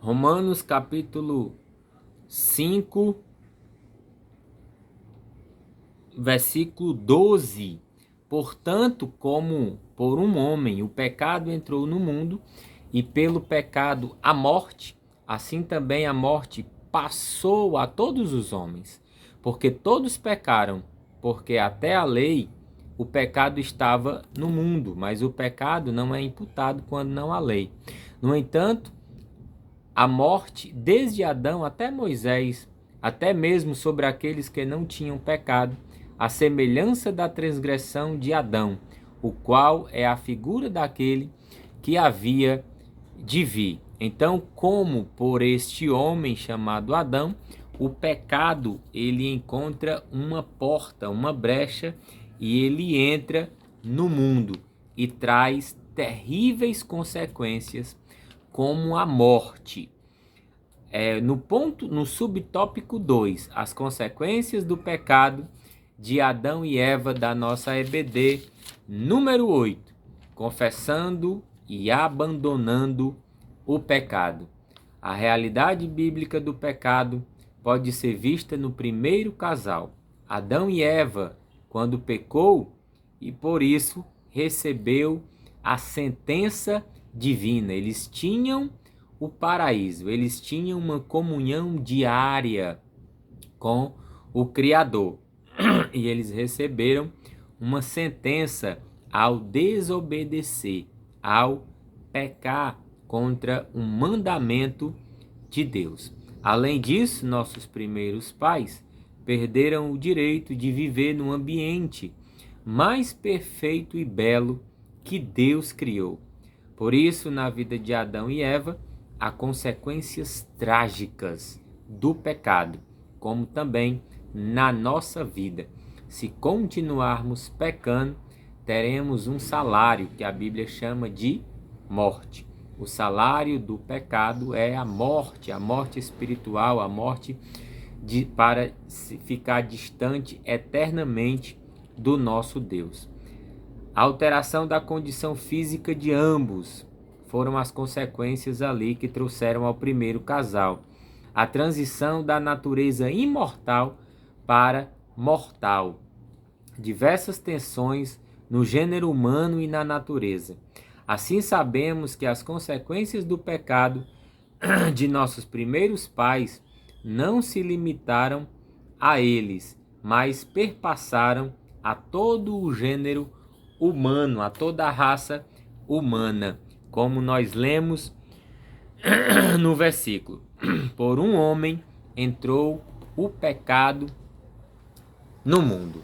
Romanos capítulo 5, versículo 12. Portanto, como por um homem o pecado entrou no mundo, e pelo pecado a morte, assim também a morte passou a todos os homens, porque todos pecaram, porque até a lei o pecado estava no mundo, mas o pecado não é imputado quando não há lei. No entanto, a morte, desde Adão até Moisés, até mesmo sobre aqueles que não tinham pecado, a semelhança da transgressão de Adão, o qual é a figura daquele que havia de vir. Então, como por este homem chamado Adão, o pecado ele encontra uma porta, uma brecha, e ele entra no mundo e traz terríveis consequências como a morte. No subtópico 2, as consequências do pecado de Adão e Eva, da nossa EBD número 8, confessando e abandonando o pecado. A realidade bíblica do pecado pode ser vista no primeiro casal, Adão e Eva, quando pecou e por isso recebeu a sentença divina. Eles tinham o paraíso, eles tinham uma comunhão diária com o Criador e eles receberam uma sentença ao desobedecer, ao pecar contra um mandamento de Deus. Além disso, nossos primeiros pais perderam o direito de viver num ambiente mais perfeito e belo que Deus criou. Por isso, na vida de Adão e Eva, há consequências trágicas do pecado, como também na nossa vida. Se continuarmos pecando, teremos um salário que a Bíblia chama de morte. O salário do pecado é a morte espiritual, a morte para ficar distante eternamente do nosso Deus. A alteração da condição física de ambos foram as consequências ali que trouxeram ao primeiro casal. A transição da natureza imortal para mortal. Diversas tensões no gênero humano e na natureza. Assim sabemos que as consequências do pecado de nossos primeiros pais não se limitaram a eles, mas perpassaram a todo o gênero humano, a toda a raça humana, como nós lemos no versículo. Por um homem entrou o pecado no mundo.